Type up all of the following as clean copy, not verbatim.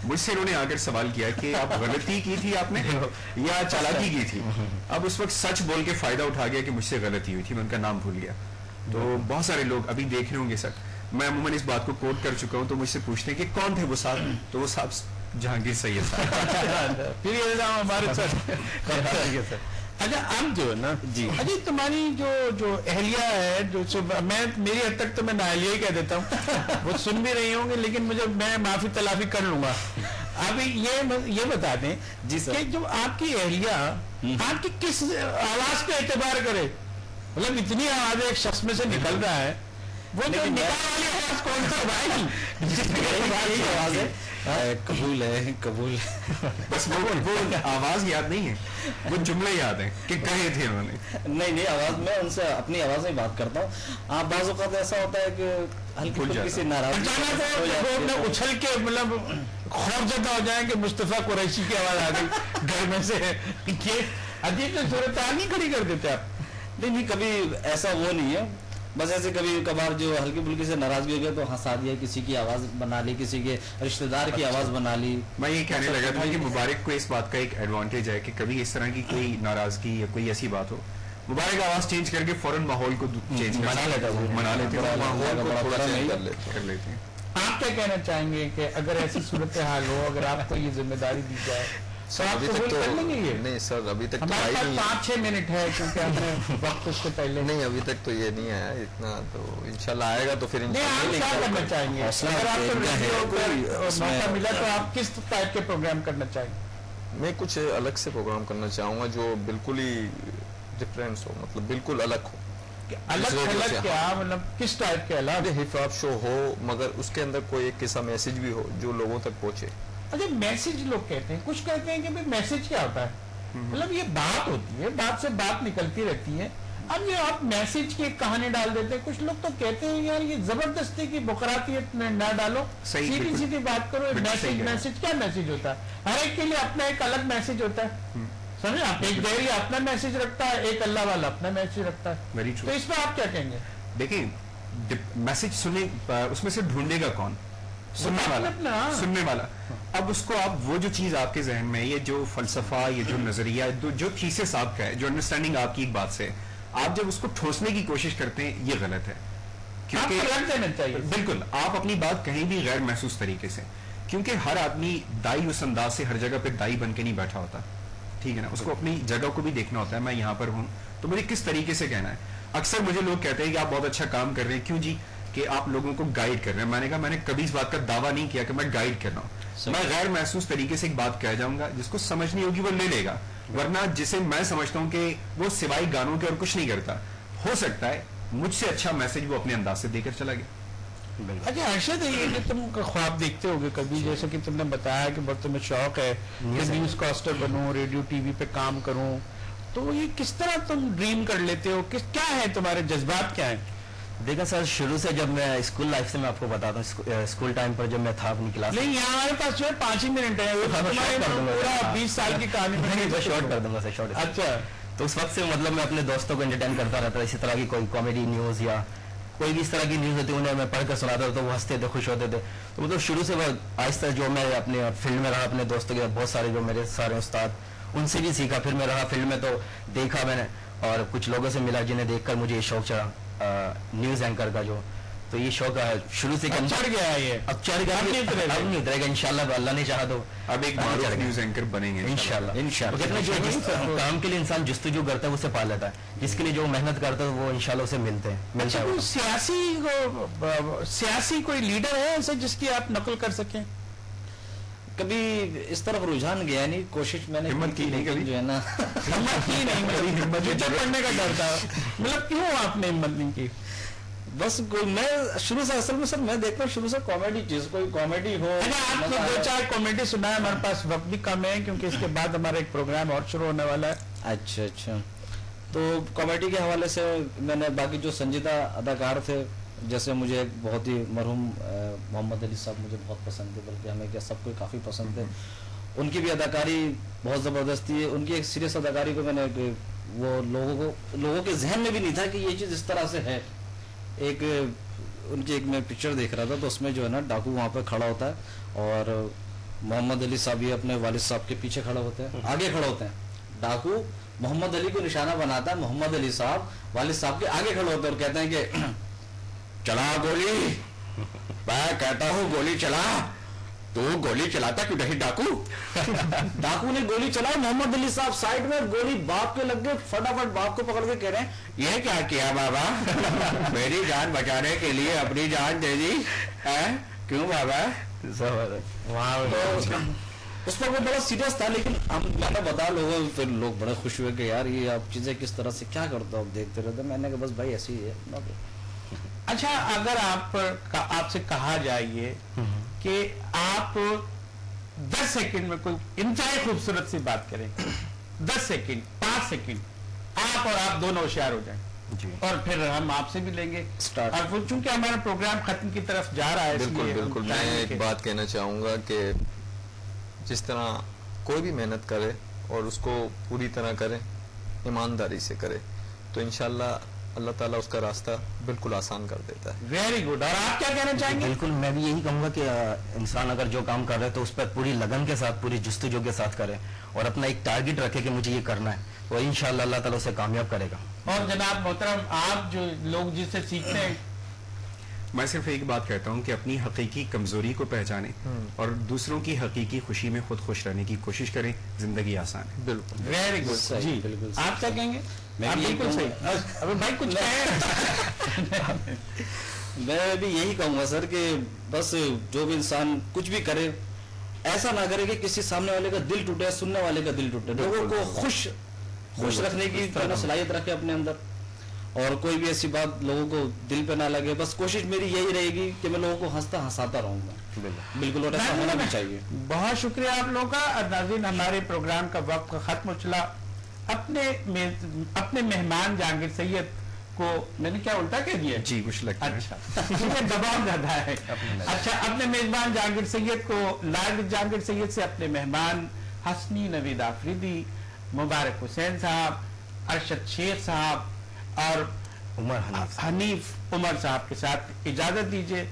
مجھ سے انہوں نے آ کر سوال کیا کہ آپ غلطی کی تھی آپ نے یا چالاکی کی تھی. اب اس وقت سچ بول کے فائدہ اٹھا گیا کہ مجھ سے غلطی ہوئی تھی, میں ان کا نام بھول گیا. تو بہت سارے لوگ ابھی دیکھ رہے ہوں گے سر, میں عموماً اس بات کو کوٹ کر چکا ہوں, تو مجھ سے پوچھتے ہیں کہ کون تھے وہ صاحب, تو وہ صاحب جہانگیر سید صاحب. پھر یہ الزام ہمارے سر. اچھا اب جو ہے نا جی, اجی تمہاری جو اہلیہ ہے, جو میں میری حد تک تو میں نااہلیہ ہی کہہ دیتا ہوں, وہ سن بھی رہی ہوں گی, لیکن میں معافی تلافی کر لوں گا. اب یہ بتا دیں جی سر, کہ جو آپ کی اہلیہ آپ کی کس آواز پہ اعتبار کرے, مطلب اتنی آواز ایک شخص میں سے نکل رہا ہے, وہ جو نکاح والی آواز کون سا بھائی آواز ہے قبول ہے قبول. بس وہ آواز یاد نہیں ہے, وہ جملے یاد ہیں کہ کہے تھے انہوں نے. نہیں آواز, میں ان سے اپنی آواز میں بات کرتا ہوں. آپ بعض اوقات ایسا ہوتا ہے کہ ہلکی پھلکی سے ناراض اچھل کے مطلب خوف زدہ ہو جائیں کہ مصطفیٰ قریشی کی آواز آ گئی گھر میں سے, عجیب سے صورتحال نہیں کھڑی کر دیتے آپ. نہیں کبھی ایسا وہ نہیں ہے, بس ایسے کبھی کبھار جو ہلکی پھلکی سے ناراضگی ہو گیا تو ہنسا دیا, کسی کی آواز بنا لی, کسی کے رشتہ دار کی آواز بنا لی. میں یہ کہنے لگا تھا کہ مبارک کو اس بات کا ایک ایڈوانٹیج ہے کہ کبھی اس طرح کی کوئی ناراضگی یا کوئی ایسی بات ہو, مبارک آواز چینج کر کے فوراً ماحول کو چینج منا لیتے ہیں. آپ کیا کہنا چاہیں گے کہ اگر ایسی صورتحال ہو, اگر آپ کو یہ ذمہ داری دی جائے تو آپ قبول کر لیں گے؟ یہ نہیں سر, ابھی تک ہمارے پاس 5-6 منٹ ہے کیونکہ ہم نے وقت اس سے پہلے نہیں, ابھی تک تو یہ نہیں آیا اتنا, تو انشاءاللہ آئے گا تو پھر کیا کرنا چاہیں گے اگر آپ کو ریڈیو پر موقع ملا تو آپ کس ٹائپ کے پروگرام کرنا چاہیں گے؟ میں کچھ الگ سے پروگرام کرنا چاہوں گا جو بالکل ہی ڈفرینس ہو, مطلب بالکل الگ ہو. الگ کیا مطلب کس ٹائپ کے الگ؟ ہپ ہاپ شو ہو مگر اس کے اندر کوئی ایک قصہ میسج بھی ہو جو لوگوں تک پہنچے. اچھا میسج لوگ کہتے ہیں, کچھ کہتے ہیں کہ بھائی میسج کیا ہوتا ہے, مطلب یہ بات ہوتی ہے, بات سے بات نکلتی رہتی ہے. اب یہ آپ میسج کی ایک کہانی ڈال دیتے ہیں, کچھ لوگ تو کہتے ہیں یار یہ زبردستی کی بقراتیت نہ ڈالو, سیدھی بات کرو. میسج کیا میسج ہوتا ہے؟ ہر ایک کے لیے اپنا ایک الگ میسج ہوتا ہے, سمجھے آپ. ایک ڈیری اپنا میسج رکھتا ہے, ایک اللہ والا اپنا میسج رکھتا ہے. تو اس میں آپ کیا کہیں گے؟ دیکھیں میسج سنیں, اس میں سے ڈھونڈے گا کون؟ سننے والا. اب اس کو آپ وہ جو چیز آپ کے ذہن میں, یہ جو فلسفہ, یہ جو نظریہ, جو تھیسس آپ کا ہے, جو انڈرسٹینڈنگ آپ کی ایک بات سے, آپ جب اس کو ٹھوسنے کی کوشش کرتے ہیں یہ غلط ہے. کیونکہ بالکل آپ اپنی بات کہیں بھی غیر محسوس طریقے سے, کیونکہ ہر آدمی دائی اس انداز سے ہر جگہ پہ دائی بن کے نہیں بیٹھا ہوتا, ٹھیک ہے نا. اس کو اپنی جگہ کو بھی دیکھنا ہوتا ہے, میں یہاں پر ہوں تو مجھے کس طریقے سے کہنا ہے. اکثر مجھے لوگ کہتے ہیں کہ آپ بہت اچھا کام کر رہے ہیں, کیوں جی, کہ آپ لوگوں کو گائیڈ کر رہے ہیں. میں نے کہا میں نے کبھی اس بات کا دعویٰ نہیں کیا کہ میں گائیڈ کر رہا ہوں. میں غیر محسوس طریقے سے ایک بات کہہ جاؤں گا, جس کو سمجھنی ہوگی وہ لے لے گا, ورنہ جسے میں سمجھتا ہوں کہ وہ سوائے گانوں کے اور کچھ نہیں کرتا, ہو سکتا ہے مجھ سے اچھا میسج وہ اپنے انداز سے دے کر چلا گیا. اچھا ارشد, یہ کہ تم خواب دیکھتے ہوگے کبھی, جیسے کہ تم نے بتایا کہ بہت تمہیں شوق ہے کہ نیوز کاسٹر بنوں, ریڈیو ٹی وی پہ کام کروں, تو یہ کس طرح تم ڈریم کر لیتے ہو, کیا ہے تمہارے جذبات کیا ہیں؟ دیکھیں سر, شروع سے جب میں اسکول لائف سے میں آپ کو بتاتا ہوں, اسکول ٹائم پر جب میں تھا اپنی کلاس, نہیں یہاں ہمارے پاس جو ہے 5 ہی منٹ ہے, پورا 20 سال کی کہانی شارٹ کر دوں گا سر, شارٹ. اچھا, تو اس وقت سے مطلب میں اپنے دوستوں کو انٹرٹین کرتا رہتا, اسی طرح کی کوئی کامیڈی نیوز یا کوئی بھی اس طرح کی نیوز ہوتی ہے انہیں میں پڑھ کر سناتا تھا, تو وہ ہنستے تھے, خوش ہوتے تھے. تو مطلب شروع سے آہستہ جو میں اپنے فیلڈ میں رہا, اپنے دوستوں کے بہت سارے جو میرے سارے استاد, ان سے بھی سیکھا. پھر میں رہا فیلڈ میں تو دیکھا میں نے, اور کچھ لوگوں سے ملا جنہیں دیکھ کر مجھے یہ شوق چڑھا نیوز اینکر کا, جو تو یہ شوق شروع سے چڑھ گیا ہے, یہ اب چڑھ گیا, اب نہیں اترے گا انشاءاللہ, اللہ نے چاہا تو اب ایک نیوز اینکر بنیں گے انشاءاللہ. جس کام کے لیے انسان جستجو کرتا ہے اسے پا لیتا ہے, جس کے لیے جو محنت کرتا ہے وہ انشاءاللہ اسے ملتے ہیں. سیاسی کوئی لیڈر ہے ایسا جس کی آپ نقل کر سکیں؟ کبھی اس طرف رجحان گیا نہیں, کوشش میں نے ہمت کی نہیں کبھی, جو ہے نا ہمت کی نہیں, پڑھنے کا ڈر تھا, مطلب کیوں آپ نے ہمت نہیں کی؟ بس میں شروع سے, اصل میں سر میں دیکھتا ہوں شروع سے کامیڈی چیز, کوئی کامیڈی ہو. آپ کو 2-4 کامیڈی سنا ہے, ہمارے پاس وقت بھی کم ہے کیونکہ اس کے بعد ہمارا ایک پروگرام اور شروع ہونے والا ہے. اچھا, تو کامیڈی کے حوالے سے میں نے باقی جو سنجیدہ اداکار تھے, جیسے مجھے بہت ہی مرحوم محمد علی صاحب مجھے بہت پسند تھے, بلکہ ہمیں کیا سب کو کافی پسند تھے. ان کی بھی اداکاری بہت زبردست تھی. ان کی ایک سیریس اداکاری کو میں نے, وہ لوگوں کے ذہن میں بھی نہیں تھا کہ یہ چیز اس طرح سے ہے. ایک ان کی ایک میں پکچر دیکھ رہا تھا, تو اس میں جو ہے نا ڈاکو وہاں پہ کھڑا ہوتا ہے اور محمد علی صاحب یہ اپنے والد صاحب کے پیچھے کھڑے ہوتے ہیں, آگے کھڑے ہوتے ہیں. ڈاکو محمد علی کو نشانہ بناتا ہے, محمد علی صاحب والد صاحب کے آگے کھڑے ہوتے ہیں اور کہتے ہیں کہ چلا گولی, میں کہتا ہوں گولی چلا, تو گولی چلاتا کیوں نہیں ڈاکو. ڈاکو نے گولی چلائی, محمد علی صاحب سائڈ میں, گولی باپ کے لگ گئے, فٹافٹ باپ کو پکڑ کے کہہ رہے ہیں یہ کیا کیا بابا, میری جان بچانے کے لیے اپنی جان دے دی, کیوں بابا. اس پر وہ بڑا سیریس تھا, لیکن میں نے بتا لوگوں, پھر لوگ بڑے خوش ہوئے کہ یار یہ آپ چیزیں کس طرح سے کیا کرتے ہو, آپ دیکھتے رہتے. میں نے کہا بس بھائی ایسی ہی ہے. اچھا, اگر آپ سے کہا جائے کہ آپ 10 سیکنڈ میں کوئی انتہائی خوبصورت سی بات کریں, 10 سیکنڈ 5 سیکنڈ, آپ اور آپ دونوں ہوشیار ہو جائیں جی, اور پھر ہم آپ سے بھی لیں گے اور چونکہ ہمارا پروگرام ختم کی طرف جا رہا ہے. بالکل بالکل, میں ایک بات کہنا چاہوں گا کہ جس طرح کوئی بھی محنت کرے اور اس کو پوری طرح کرے, ایمانداری سے کرے, تو انشاءاللہ اللہ تعالیٰ اس کا راستہ بالکل آسان کر دیتا ہے. Very good. اور آپ کیا کہنا چاہیں گے؟ بالکل, میں بھی یہی کہوں گا کہ انسان اگر جو کام کر رہا ہے تو اس پر پوری لگن کے ساتھ, پوری جستجو کے ساتھ کرے اور اپنا ایک ٹارگٹ رکھے کہ مجھے یہ کرنا ہے, تو انشاءاللہ اللہ تعالیٰ اسے کامیاب کرے گا. اور جناب محترم, آپ جو لوگ جس سے سیکھتے ہیں, میں صرف ایک بات کہتا ہوں کہ اپنی حقیقی کمزوری کو پہچانیں اور دوسروں کی حقیقی خوشی میں خود خوش رہنے کی کوشش کریں, زندگی آسان ہے. بالکل ویری گڈ. جی آپ کیا کہیں گے؟ بالکل صحیح. ابھی بھائی کچھ میں بھی یہی کہوں گا سر کہ بس جو بھی انسان کچھ بھی کرے, ایسا نہ کرے کہ کسی سامنے والے کا دل ٹوٹے, سننے والے کا دل ٹوٹے. لوگوں کو خوش رکھنے کی صلاحیت رکھے اپنے اندر, اور کوئی بھی ایسی بات لوگوں کو دل پہ نہ لگے. بس کوشش میری یہی رہے گی کہ میں لوگوں کو ہنستا ہنساتا رہوں گا. بالکل, اور ایسا ہونا بھی چاہیے. بہت شکریہ آپ لوگوں کا. ناظرین, ہمارے پروگرام کا وقت ختم ہو چلا. اپنے مہمان جہانگیر سید کو میں نے کیا الٹا کہہ دیا جی, کچھ لگتا ہے. اچھا, دباؤ زیادہ ہے. اچھا, اپنے میزبان جہانگیر سید کو, لائیو جہانگیر سید سے اپنے مہمان حسنی نوید آفریدی, مبارک حسین صاحب, ارشد شیخ صاحب اور حنیف عمر صاحب کے ساتھ اجازت دیجیے.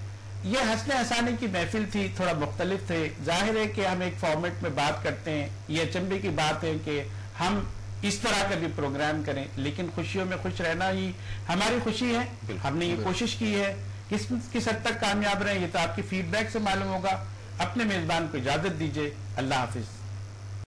یہ ہنسنے ہنسانے کی محفل تھی, تھوڑا مختلف تھے. ظاہر ہے کہ ہم ایک فارمیٹ میں بات کرتے ہیں, یہ اچنبے کی بات ہے کہ ہم اس طرح کا بھی پروگرام کریں, لیکن خوشیوں میں خوش رہنا ہی ہماری خوشی ہے. ہم نے یہ کوشش کی ہے, کس حد تک کامیاب رہے یہ تو آپ کی فیڈ بیک سے معلوم ہوگا. اپنے میزبان کو اجازت دیجیے. اللہ حافظ.